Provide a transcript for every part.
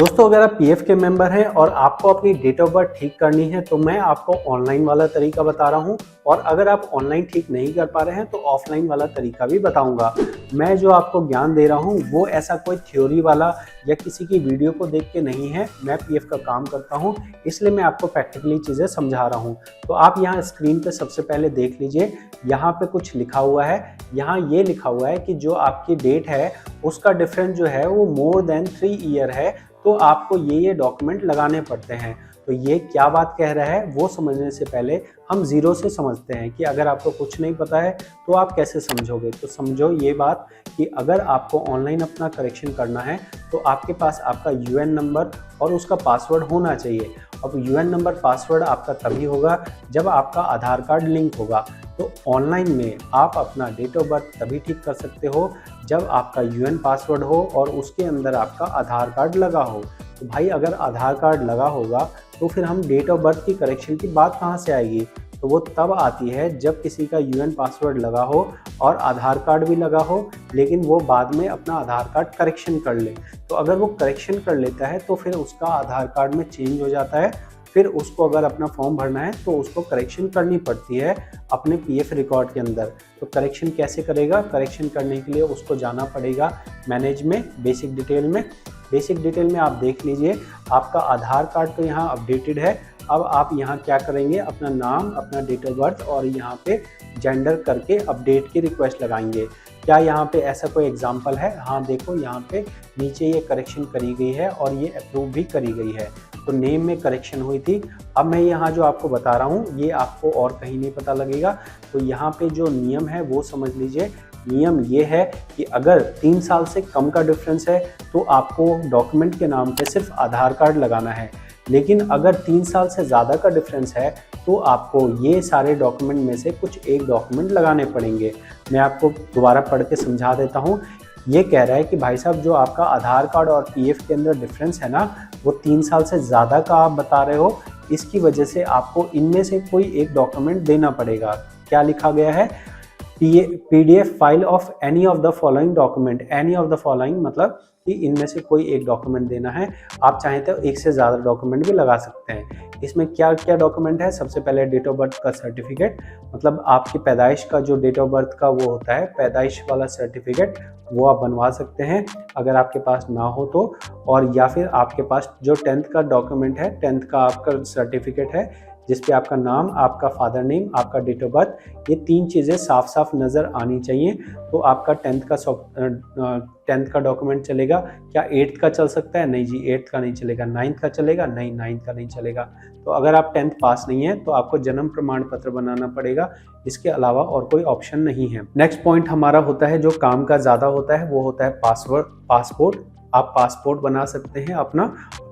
दोस्तों, अगर आप पीएफ के मेंबर हैं और आपको अपनी डेट ऑफ बर्थ ठीक करनी है तो मैं आपको ऑनलाइन वाला तरीका बता रहा हूं, और अगर आप ऑनलाइन ठीक नहीं कर पा रहे हैं तो ऑफलाइन वाला तरीका भी बताऊंगा। मैं जो आपको ज्ञान दे रहा हूं वो ऐसा कोई थ्योरी वाला या किसी की वीडियो को देख के नहीं है। मैं पीएफ का काम करता हूं, इसलिए मैं आपको प्रैक्टिकली चीज़ें समझा रहा हूं। तो आप यहाँ स्क्रीन पे सबसे पहले देख लीजिए, यहाँ पे कुछ लिखा हुआ है। यहाँ ये लिखा हुआ है कि जो आपकी डेट है उसका डिफरेंस जो है वो मोर देन 3 ईयर है, तो आपको ये डॉक्यूमेंट लगाने पड़ते हैं। तो ये क्या बात कह रहा है वो समझने से पहले हम जीरो से समझते हैं कि अगर आपको कुछ नहीं पता है तो आप कैसे समझोगे। तो समझो ये बात कि अगर आपको ऑनलाइन अपना करेक्शन करना है तो आपके पास आपका यूएन नंबर और उसका पासवर्ड होना चाहिए। अब यूएन नंबर पासवर्ड आपका तभी होगा जब आपका आधार कार्ड लिंक होगा। तो ऑनलाइन में आप अपना डेट ऑफ बर्थ तभी ठीक कर सकते हो जब आपका यूएन पासवर्ड हो और उसके अंदर आपका आधार कार्ड लगा हो। तो भाई अगर आधार कार्ड लगा होगा तो फिर हम डेट ऑफ बर्थ की करेक्शन की बात कहाँ से आएगी। तो वो तब आती है जब किसी का यूएन पासवर्ड लगा हो और आधार कार्ड भी लगा हो, लेकिन वो बाद में अपना आधार कार्ड करेक्शन कर ले। तो अगर वो करेक्शन कर लेता है तो फिर उसका आधार कार्ड में चेंज हो जाता है। फिर उसको अगर अपना फॉर्म भरना है तो उसको करेक्शन करनी पड़ती है अपने पीएफ रिकॉर्ड के अंदर। तो करेक्शन कैसे करेगा? करेक्शन करने के लिए उसको जाना पड़ेगा मैनेज में, बेसिक डिटेल में। बेसिक डिटेल में आप देख लीजिए, आपका आधार कार्ड तो यहाँ अपडेटेड है। अब आप यहाँ क्या करेंगे, अपना नाम, अपना डेट ऑफ बर्थ और यहाँ पे जेंडर करके अपडेट की रिक्वेस्ट लगाएंगे। क्या यहाँ पे ऐसा कोई एग्जांपल है? हाँ देखो, यहाँ पे नीचे ये करेक्शन करी गई है और ये अप्रूव भी करी गई है। तो नेम में करेक्शन हुई थी। अब मैं यहाँ जो आपको बता रहा हूँ ये आपको और कहीं नहीं पता लगेगा। तो यहाँ पे जो नियम है वो समझ लीजिए। नियम ये है कि अगर 3 साल से कम का डिफरेंस है तो आपको डॉक्यूमेंट के नाम पे सिर्फ आधार कार्ड लगाना है, लेकिन अगर 3 साल से ज़्यादा का डिफरेंस है तो आपको ये सारे डॉक्यूमेंट में से कुछ एक डॉक्यूमेंट लगाने पड़ेंगे। मैं आपको दोबारा पढ़ के समझा देता हूँ। ये कह रहा है कि भाई साहब, जो आपका आधार कार्ड और पीएफ के अंदर डिफरेंस है ना, वो 3 साल से ज़्यादा का आप बता रहे हो, इसकी वजह से आपको इनमें से कोई एक डॉक्यूमेंट देना पड़ेगा। क्या लिखा गया है? PDF file of any of the following document. Any of the following मतलब कि इनमें से कोई एक डॉक्यूमेंट देना है। आप चाहें तो एक से ज़्यादा डॉक्यूमेंट भी लगा सकते हैं। इसमें क्या क्या डॉक्यूमेंट है? सबसे पहले डेट ऑफ बर्थ का सर्टिफिकेट, मतलब आपकी पैदाइश का जो डेट ऑफ बर्थ का वो होता है, पैदाइश वाला सर्टिफिकेट, वो आप बनवा सकते हैं अगर आपके पास ना हो तो। और या फिर आपके पास जो 10th का डॉक्यूमेंट है, 10th का आपका सर्टिफिकेट है जिसपे आपका नाम, आपका फादर नेम, आपका डेट ऑफ बर्थ, ये 3 चीज़ें साफ साफ नज़र आनी चाहिए। तो आपका 10th का डॉक्यूमेंट चलेगा। क्या 8th का चल सकता है? नहीं जी, 8th का नहीं चलेगा। 9th का चलेगा? नहीं, 9th का नहीं चलेगा। तो अगर आप 10th पास नहीं है तो आपको जन्म प्रमाण पत्र बनाना पड़ेगा। इसके अलावा और कोई ऑप्शन नहीं है। नेक्स्ट पॉइंट हमारा होता है जो काम का ज़्यादा होता है, वो होता है पासपोर्ट। आप पासपोर्ट बना सकते हैं अपना।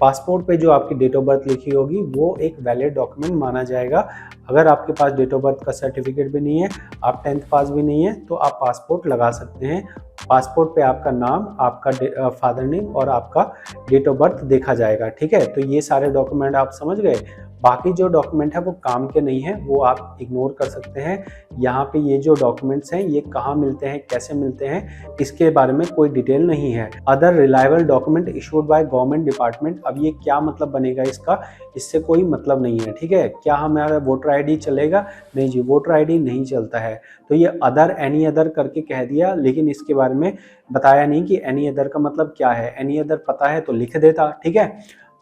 पासपोर्ट पे जो आपकी डेट ऑफ बर्थ लिखी होगी वो एक वैलिड डॉक्यूमेंट माना जाएगा। अगर आपके पास डेट ऑफ बर्थ का सर्टिफिकेट भी नहीं है, आप 10th पास भी नहीं है, तो आप पासपोर्ट लगा सकते हैं। पासपोर्ट पे आपका नाम, आपका फादर नेम और आपका डेट ऑफ बर्थ देखा जाएगा। ठीक है, तो ये सारे डॉक्यूमेंट आप समझ गए। बाकी जो डॉक्यूमेंट है वो काम के नहीं है, वो आप इग्नोर कर सकते हैं। यहाँ पे ये जो डॉक्यूमेंट्स हैं ये कहाँ मिलते हैं, कैसे मिलते हैं, इसके बारे में कोई डिटेल नहीं है। Other reliable document issued by government department. अब ये क्या मतलब बनेगा इसका? इससे कोई मतलब नहीं है। ठीक है, क्या हमारा वोटर आईडी चलेगा? नहीं जी, वोटर आईडी नहीं चलता है। तो ये अदर, एनी अदर करके कह दिया, लेकिन इसके बारे में बताया नहीं कि एनी अदर का मतलब क्या है। एनी अदर पता है तो लिख देता। ठीक है,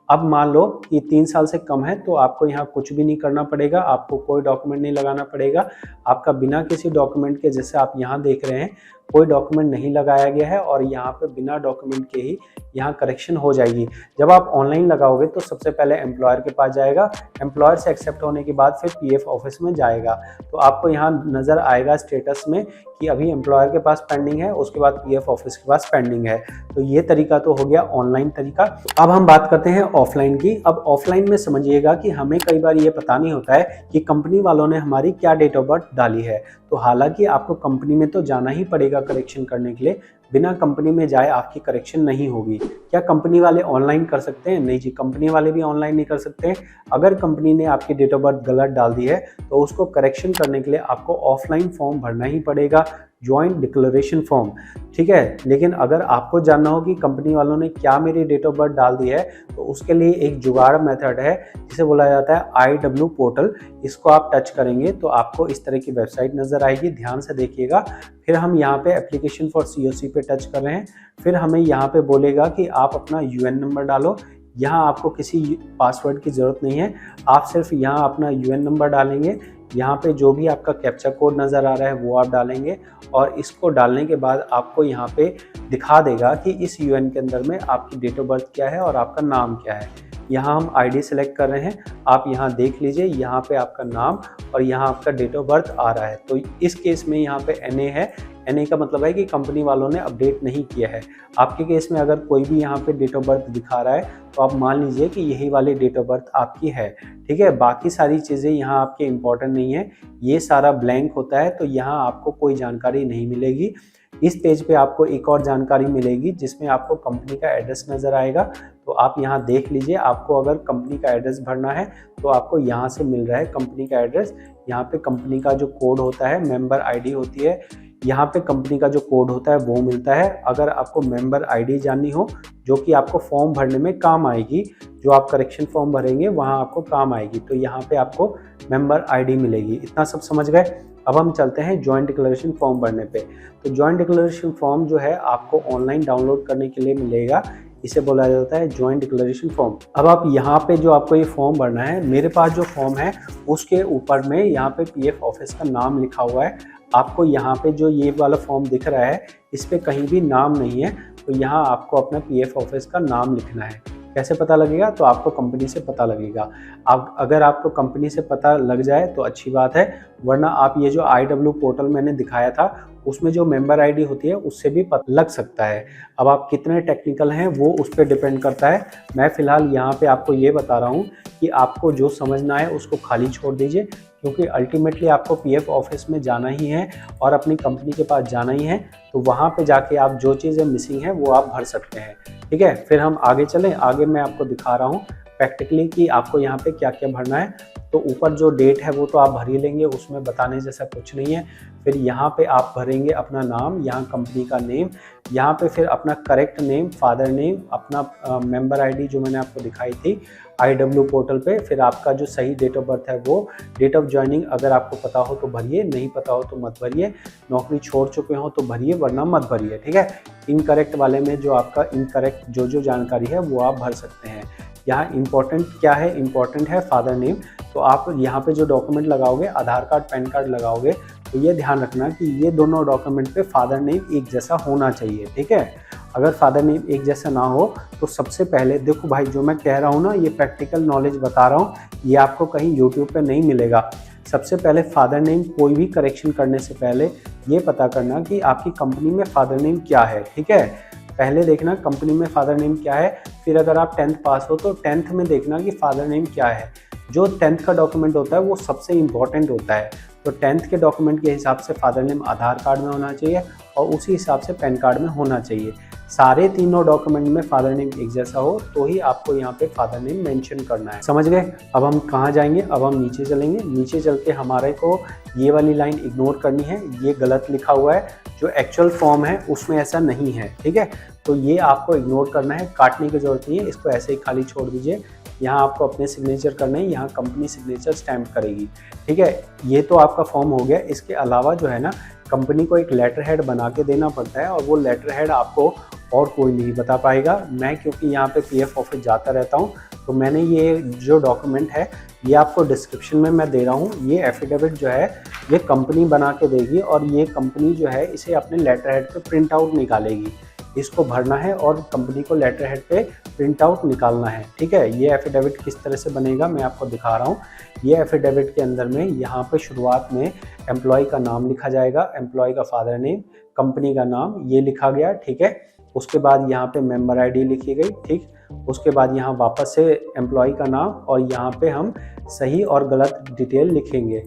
अब मान लो कि 3 साल से कम है तो आपको यहाँ कुछ भी नहीं करना पड़ेगा, आपको कोई डॉक्यूमेंट नहीं लगाना पड़ेगा। आपका बिना किसी डॉक्यूमेंट के, जैसे आप यहाँ देख रहे हैं, कोई डॉक्यूमेंट नहीं लगाया गया है और यहाँ पे बिना डॉक्यूमेंट के ही यहाँ करेक्शन हो जाएगी। जब आप ऑनलाइन लगाओगे तो सबसे पहले एम्प्लॉयर के पास जाएगा, एम्प्लॉयर से एक्सेप्ट होने के बाद फिर पीएफ ऑफिस में जाएगा। तो आपको यहाँ नज़र आएगा स्टेटस में कि अभी एम्प्लॉयर के पास पेंडिंग है, उसके बाद पीएफ ऑफिस के पास पेंडिंग है। तो ये तरीका तो हो गया ऑनलाइन तरीका। अब हम बात करते हैं ऑफलाइन की। अब ऑफलाइन में समझिएगा कि हमें कई बार ये पता नहीं होता है कि कंपनी वालों ने हमारी क्या डेट ऑफ बर्थ डाली है। तो हालांकि आपको कंपनी में तो जाना ही पड़ेगा करेक्शन करने के लिए, बिना कंपनी में जाए आपकी करेक्शन नहीं होगी। क्या कंपनी वाले ऑनलाइन कर सकते हैं? नहीं जी, कंपनी वाले भी ऑनलाइन नहीं कर सकते हैं। अगर कंपनी ने आपकी डेट ऑफ बर्थ गलत डाल दी है तो उसको करेक्शन करने के लिए आपको ऑफलाइन फॉर्म भरना ही पड़ेगा, जॉइंट डिक्लेरेशन फॉर्म, ठीक है। लेकिन अगर आपको जानना हो कि कंपनी वालों ने क्या मेरी डेट ऑफ बर्थ डाल दी है, तो उसके लिए एक जुगाड़ मेथड है जिसे बोला जाता है IW पोर्टल। इसको आप टच करेंगे तो आपको इस तरह की वेबसाइट नज़र आएगी, ध्यान से देखिएगा। फिर हम यहाँ पे एप्लीकेशन फॉर COC पे टच कर रहे हैं। फिर हमें यहाँ पे बोलेगा कि आप अपना UN नंबर डालो। यहाँ आपको किसी पासवर्ड की ज़रूरत नहीं है, आप सिर्फ यहाँ अपना UN नंबर डालेंगे। यहाँ पे जो भी आपका कैप्चा कोड नज़र आ रहा है वो आप डालेंगे और इसको डालने के बाद आपको यहाँ पे दिखा देगा कि इस UN के अंदर में आपकी डेट ऑफ बर्थ क्या है और आपका नाम क्या है। यहाँ हम ID सेलेक्ट कर रहे हैं, आप यहाँ देख लीजिए, यहाँ पे आपका नाम और यहाँ आपका डेट ऑफ बर्थ आ रहा है। तो इस केस में यहाँ पे NA है। NA का मतलब है कि कंपनी वालों ने अपडेट नहीं किया है। आपके केस में अगर कोई भी यहाँ पे डेट ऑफ बर्थ दिखा रहा है तो आप मान लीजिए कि यही वाली डेट ऑफ बर्थ आपकी है, ठीक है। बाकी सारी चीज़ें यहाँ आपके इम्पोर्टेंट नहीं है, ये सारा ब्लैंक होता है, तो यहाँ आपको कोई जानकारी नहीं मिलेगी। इस पेज पे आपको एक और जानकारी मिलेगी जिसमें आपको कंपनी का एड्रेस नज़र आएगा। तो आप यहाँ देख लीजिए, आपको अगर कंपनी का एड्रेस भरना है तो आपको यहाँ से मिल रहा है कंपनी का एड्रेस। यहाँ पे कंपनी का जो कोड होता है, मेंबर ID होती है, यहाँ पे कंपनी का जो कोड होता है वो मिलता है। अगर आपको मेंबर ID जाननी हो, जो कि आपको फॉर्म भरने में काम आएगी, जो आप करेक्शन फॉर्म भरेंगे वहाँ आपको काम आएगी, तो यहाँ पे आपको मेंबर ID मिलेगी। इतना सब समझ गए? अब हम चलते हैं जॉइंट डिक्लेरेशन फॉर्म भरने पे। तो जॉइंट डिक्लेरेशन फॉर्म जो है आपको ऑनलाइन डाउनलोड करने के लिए मिलेगा, इसे बोला जाता है जॉइंट डिक्लेरेशन फॉर्म। अब आप यहाँ पे जो आपको ये फॉर्म भरना है, मेरे पास जो फॉर्म है उसके ऊपर में यहाँ पे PF ऑफिस का नाम लिखा हुआ है। आपको यहाँ पे जो ये वाला फॉर्म दिख रहा है इस पे कहीं भी नाम नहीं है, तो यहाँ आपको अपना PF ऑफिस का नाम लिखना है। कैसे पता लगेगा? तो आपको कंपनी से पता लगेगा। अब अगर आपको कंपनी से पता लग जाए तो अच्छी बात है, वरना आप ये जो IW पोर्टल मैंने दिखाया था उसमें जो मेंबर ID होती है उससे भी पता लग सकता है। अब आप कितने टेक्निकल हैं वो उस पर डिपेंड करता है। मैं फ़िलहाल यहाँ पे आपको ये बता रहा हूँ कि आपको जो समझना है उसको खाली छोड़ दीजिए, क्योंकि अल्टीमेटली आपको PF ऑफिस में जाना ही है और अपनी कंपनी के पास जाना ही है, तो वहाँ पे जाके आप जो चीज़ें मिसिंग हैं वो आप भर सकते हैं, ठीक है। फिर हम आगे चलें, आगे मैं आपको दिखा रहा हूँ प्रैक्टिकली कि आपको यहाँ पे क्या क्या भरना है। तो ऊपर जो डेट है वो तो आप भर ही लेंगे, उसमें बताने जैसा कुछ नहीं है। फिर यहाँ पे आप भरेंगे अपना नाम, यहाँ कंपनी का नेम, यहाँ पे फिर अपना करेक्ट नेम, फादर नेम, अपना मेंबर ID जो मैंने आपको दिखाई थी IW पोर्टल पे। फिर आपका जो सही डेट ऑफ बर्थ है वो, डेट ऑफ ज्वाइनिंग अगर आपको पता हो तो भरिए, नहीं पता हो तो मत भरिए, नौकरी छोड़ चुके हो तो भरिए वरना मत भरिए, ठीक है। इनकरेक्ट वाले में जो आपका इनकरेक्ट जो जानकारी है वो आप भर सकते हैं। यहाँ इंपॉर्टेंट क्या है? इंपॉर्टेंट है फादर नेम। तो आप यहाँ पे जो डॉक्यूमेंट लगाओगे, आधार कार्ड पैन कार्ड लगाओगे, तो ये ध्यान रखना कि ये दोनों डॉक्यूमेंट पे फादर नेम एक जैसा होना चाहिए, ठीक है। अगर फादर नेम एक जैसा ना हो तो सबसे पहले देखो भाई, जो मैं कह रहा हूँ ना, ये प्रैक्टिकल नॉलेज बता रहा हूँ, ये आपको कहीं यूट्यूब पे नहीं मिलेगा। सबसे पहले फादर नेम, कोई भी करेक्शन करने से पहले ये पता करना कि आपकी कंपनी में फादर नेम क्या है, ठीक है। पहले देखना कंपनी में फादर नेम क्या है, फिर अगर आप 10th पास हो तो 10th में देखना कि फादर नेम क्या है। जो 10th का डॉक्यूमेंट होता है वो सबसे इम्पॉर्टेंट होता है, तो 10th के डॉक्यूमेंट के हिसाब से फादर नेम आधार कार्ड में होना चाहिए और उसी हिसाब से पैन कार्ड में होना चाहिए। सारे तीनों डॉक्यूमेंट में फादर नेम एक जैसा हो तो ही आपको यहाँ पे फादर नेम मेंशन करना है, समझ गए। अब हम कहाँ जाएंगे? अब हम नीचे चलेंगे। नीचे चल के हमारे को ये वाली लाइन इग्नोर करनी है, ये गलत लिखा हुआ है, जो एक्चुअल फॉर्म है उसमें ऐसा नहीं है, ठीक है। तो ये आपको इग्नोर करना है, काटने की जरूरत नहीं है, इसको ऐसे ही खाली छोड़ दीजिए। यहाँ आपको अपने सिग्नेचर करने हैं, यहाँ कंपनी सिग्नेचर स्टैम्प करेगी, ठीक है। ये तो आपका फॉर्म हो गया। इसके अलावा जो है ना, कंपनी को एक लेटर हेड बना के देना पड़ता है और वो लेटर हेड आपको और कोई नहीं बता पाएगा। मैं क्योंकि यहाँ पे PF ऑफिस जाता रहता हूँ, तो मैंने ये जो डॉक्यूमेंट है ये आपको डिस्क्रिप्शन में मैं दे रहा हूँ। ये एफिडेविट जो है ये कंपनी बना के देगी और ये कंपनी जो है इसे अपने लेटर हेड पे प्रिंट आउट निकालेगी। इसको भरना है और कंपनी को लेटर हेड पे प्रिंट आउट निकालना है, ठीक है। ये एफिडेविट किस तरह से बनेगा मैं आपको दिखा रहा हूँ। ये एफिडेविट के अंदर में यहाँ पे शुरुआत में एम्प्लॉय का नाम लिखा जाएगा, एम्प्लॉय का फादर नेम, कंपनी का नाम ये लिखा गया, ठीक है। उसके बाद यहाँ पे मेंबर ID लिखी गई, ठीक। उसके बाद यहाँ वापस से एम्प्लॉय का नाम और यहाँ पे हम सही और गलत डिटेल लिखेंगे।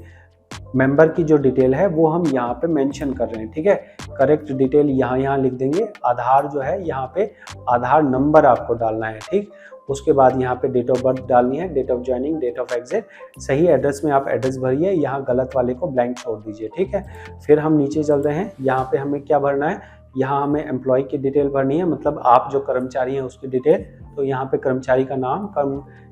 मेंबर की जो डिटेल है वो हम यहाँ पे मेंशन कर रहे हैं, ठीक है। करेक्ट डिटेल यहाँ लिख देंगे। आधार जो है यहाँ पे आधार नंबर आपको डालना है, ठीक। उसके बाद यहाँ पे डेट ऑफ बर्थ डालनी है, date of joining, date of exit. सही एड्रेस में आप एड्रेस भरिए, यहाँ गलत वाले को ब्लैंक छोड़ दीजिए, ठीक है। फिर हम नीचे चल रहे हैं। यहाँ पे हमें क्या भरना है, यहाँ हमें एम्प्लॉय की डिटेल भरनी है, मतलब आप जो कर्मचारी हैं उसकी डिटेल। तो यहाँ पे कर्मचारी का नाम,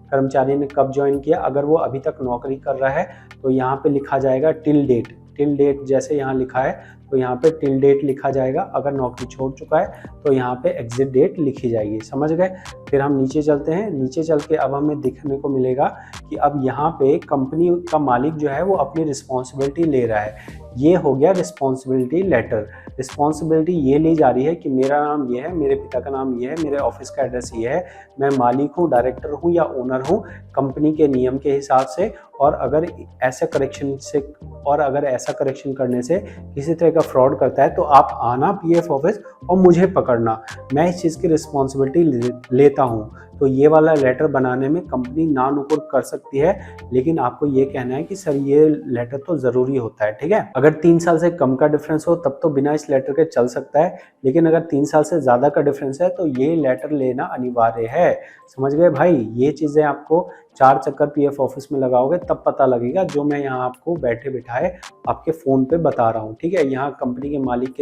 कर्मचारी ने कब ज्वाइन किया, अगर वो अभी तक नौकरी कर रहा है तो यहाँ पे लिखा जाएगा टिल डेट। टिल डेट जैसे यहाँ लिखा है तो यहाँ पे टिल डेट लिखा जाएगा। अगर नौकरी छोड़ चुका है तो यहाँ पे एग्जिट डेट लिखी जाएगी, समझ गए। फिर हम नीचे चलते हैं। नीचे चल के अब हमें देखने को मिलेगा कि अब यहाँ पे कंपनी का मालिक जो है वो अपनी रिस्पॉन्सिबिलिटी ले रहा है। ये हो गया रिस्पॉन्सिबिलिटी लेटर। रिस्पॉन्सिबिलिटी ये ली जा रही है कि मेरा नाम ये है, मेरे पिता का नाम ये है, मेरे ऑफिस का एड्रेस ये है, मैं मालिक हूँ, डायरेक्टर हूँ या ओनर हूँ कंपनी के नियम के हिसाब से। और अगर ऐसा करेक्शन करने से किसी तरह का फ्रॉड करता है तो आप आना पीएफ ऑफिस और मुझे पकड़ना, मैं इस चीज़ की रिस्पॉन्सिबिलिटी लेता हूँ। तो ये वाला लेटर बनाने में कंपनी ना नुकुर कर सकती है, लेकिन आपको ये कहना है कि सर ये लेटर तो ज़रूरी होता है, ठीक है। अगर 3 साल से कम का डिफरेंस हो तब तो बिना इस लेटर के चल सकता है, लेकिन अगर 3 साल से ज़्यादा का डिफरेंस है तो ये लेटर लेना अनिवार्य है, समझ गए भाई। ये चीज़ें आपको 4 चक्कर पीएफ ऑफिस में लगाओगे तब पता लगेगा, जो मैं यहाँ आपको बैठे बिठाए आपके फ़ोन पे बता रहा हूँ, ठीक है। यहाँ कंपनी के मालिक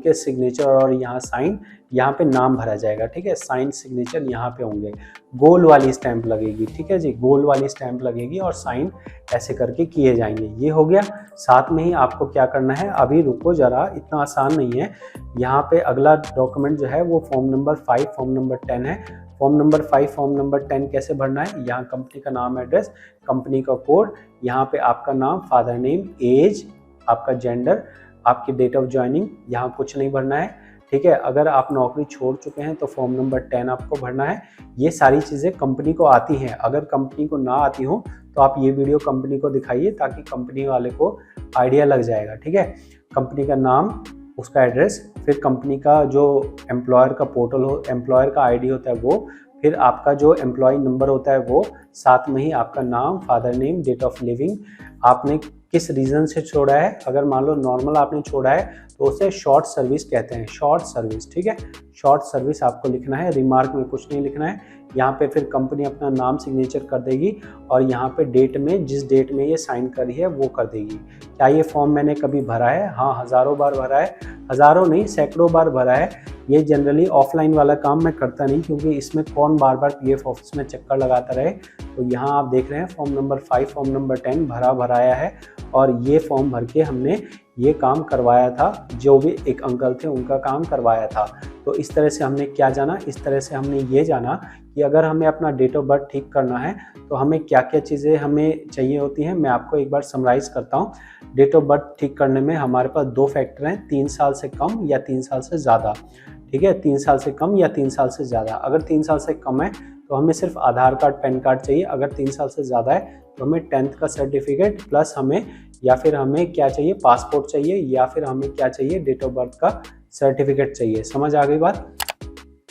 के सिग्नेचर और यहाँ साइन, यहाँ पे नाम भरा जाएगा, ठीक है। साइन सिग्नेचर यहाँ पे होंगे, गोल वाली स्टैंप लगेगी, ठीक है जी, गोल वाली स्टैंप लगेगी और साइन ऐसे करके किए जाएंगे। ये हो गया। साथ में ही आपको क्या करना है, अभी रुको जरा, इतना आसान नहीं है। यहाँ पे अगला डॉक्यूमेंट जो है वो फॉर्म नंबर 5 फॉर्म नंबर 10 है। फॉर्म नंबर 5 फॉर्म नंबर 10 कैसे भरना है, यहाँ कंपनी का नाम, एड्रेस, कंपनी का कोड, यहाँ पे आपका नाम, फादर नेम, एज, आपका जेंडर, आपकी डेट ऑफ ज्वाइनिंग, यहाँ कुछ नहीं भरना है, ठीक है। अगर आप नौकरी छोड़ चुके हैं तो फॉर्म नंबर 10 आपको भरना है। ये सारी चीज़ें कंपनी को आती हैं। अगर कंपनी को ना आती हो तो आप ये वीडियो कंपनी को दिखाइए ताकि कंपनी वाले को आइडिया लग जाएगा, ठीक है। कंपनी का नाम, उसका एड्रेस, फिर कंपनी का जो एम्प्लॉयर का पोर्टल हो, एम्प्लॉयर का आईडी होता है वो, फिर आपका जो एम्प्लॉय नंबर होता है वो, साथ में ही आपका नाम, father name, date of living, आपने किस रीज़न से छोड़ा है। अगर मान लो नॉर्मल आपने छोड़ा है तो उसे शॉर्ट सर्विस कहते हैं, शॉर्ट सर्विस, ठीक है। शॉर्ट सर्विस आपको लिखना है, रिमार्क में कुछ नहीं लिखना है। यहाँ पे फिर कंपनी अपना नाम सिग्नेचर कर देगी और यहाँ पे डेट में, जिस डेट में ये साइन करी है वो कर देगी। क्या ये फॉर्म मैंने कभी भरा है? हाँ, हज़ारों बार भरा है, हज़ारों नहीं सैकड़ों बार भरा है। ये जनरली ऑफलाइन वाला काम मैं करता नहीं, क्योंकि इसमें कौन बार बार पीएफ ऑफिस में चक्कर लगाता रहे। तो यहाँ आप देख रहे हैं फॉर्म नंबर 5 फॉर्म नंबर 10 भराया है और ये फॉर्म भर के हमने ये काम करवाया था, जो भी एक अंकल थे उनका काम करवाया था। तो इस तरह से हमने क्या जाना, इस तरह से हमने ये जाना कि अगर हमें अपना डेट ऑफ बर्थ ठीक करना है तो हमें क्या क्या चीज़ें हमें चाहिए होती हैं। मैं आपको एक बार समराइज करता हूँ। डेट ऑफ बर्थ ठीक करने में हमारे पास 2 फैक्टर हैं, 3 साल से कम या 3 साल से ज़्यादा, ठीक है। 3 साल से कम या 3 साल से ज़्यादा। अगर 3 साल से कम है तो हमें सिर्फ आधार कार्ड, पैन कार्ड चाहिए। अगर 3 साल से ज़्यादा है तो हमें 10th का सर्टिफिकेट प्लस हमें, या फिर हमें क्या चाहिए, पासपोर्ट चाहिए, या फिर हमें क्या चाहिए, डेट ऑफ बर्थ का सर्टिफिकेट चाहिए। समझ आ गई बात।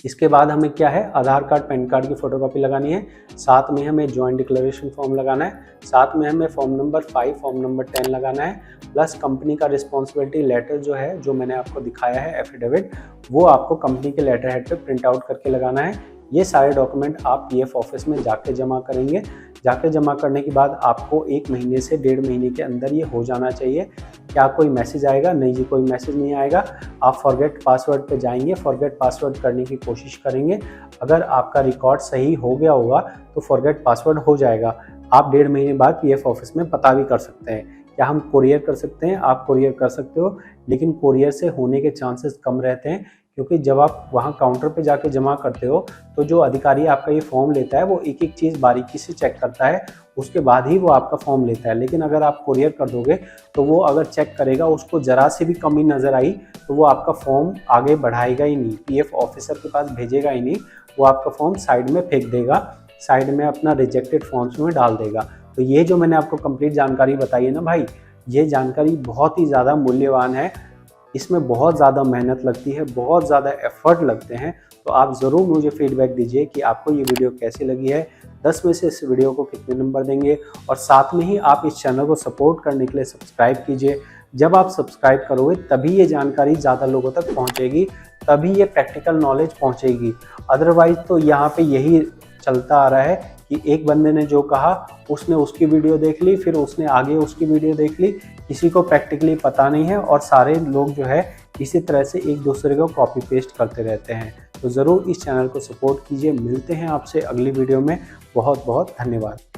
इसके बाद हमें क्या है, आधार कार्ड, पैन कार्ड की फ़ोटोकॉपी लगानी है, साथ में हमें जॉइंट डिक्लेरेशन फॉर्म लगाना है, साथ में हमें फॉर्म नंबर 5 फॉर्म नंबर 10 लगाना है, प्लस कंपनी का रिस्पॉन्सिबिलिटी लेटर जो है, जो मैंने आपको दिखाया है एफिडेविट, वो आपको कंपनी के लेटर हेड पे प्रिंट आउट करके लगाना है। ये सारे डॉक्यूमेंट आप पीएफ ऑफिस में जाके जमा करेंगे। जाके जमा करने के बाद आपको 1 महीने से 1.5 महीने के अंदर ये हो जाना चाहिए। क्या कोई मैसेज आएगा? नहीं जी, कोई मैसेज नहीं आएगा। आप फॉरगेट पासवर्ड पे जाएंगे, फॉरगेट पासवर्ड करने की कोशिश करेंगे। अगर आपका रिकॉर्ड सही हो गया होगा तो फॉरगेट पासवर्ड हो जाएगा। आप 1.5 महीने बाद पीएफ ऑफिस में पता भी कर सकते हैं। क्या हम कोरियर कर सकते हैं? आप कोरियर कर सकते हो, लेकिन कोरियर से होने के चांसेस कम रहते हैं, क्योंकि जब आप वहाँ काउंटर पे जाके जमा करते हो तो जो अधिकारी आपका ये फॉर्म लेता है वो एक एक चीज़ बारीकी से चेक करता है, उसके बाद ही वो आपका फॉर्म लेता है। लेकिन अगर आप कोरियर कर दोगे तो वो अगर चेक करेगा, उसको ज़रा से भी कमी नज़र आई तो वो आपका फॉर्म आगे बढ़ाएगा ही नहीं, पीएफ ऑफिसर के पास भेजेगा ही नहीं, वो आपका फॉर्म साइड में फेंक देगा, साइड में अपना रिजेक्टेड फॉर्म्स में डाल देगा। तो ये जो मैंने आपको कंप्लीट जानकारी बताई है ना भाई, ये जानकारी बहुत ही ज़्यादा मूल्यवान है। इसमें बहुत ज़्यादा मेहनत लगती है, बहुत ज़्यादा एफर्ट लगते हैं। तो आप ज़रूर मुझे फीडबैक दीजिए कि आपको ये वीडियो कैसी लगी है, 10 में से इस वीडियो को कितने नंबर देंगे, और साथ में ही आप इस चैनल को सपोर्ट करने के लिए सब्सक्राइब कीजिए। जब आप सब्सक्राइब करोगे तभी ये जानकारी ज़्यादा लोगों तक पहुँचेगी, तभी ये प्रैक्टिकल नॉलेज पहुँचेगी। अदरवाइज़ तो यहाँ पे यही चलता आ रहा है कि एक बंदे ने जो कहा उसने उसकी वीडियो देख ली, फिर उसने आगे उसकी वीडियो देख ली, किसी को प्रैक्टिकली पता नहीं है और सारे लोग जो है इसी तरह से एक दूसरे को कॉपी पेस्ट करते रहते हैं। तो ज़रूर इस चैनल को सपोर्ट कीजिए। मिलते हैं आपसे अगली वीडियो में। बहुत बहुत धन्यवाद।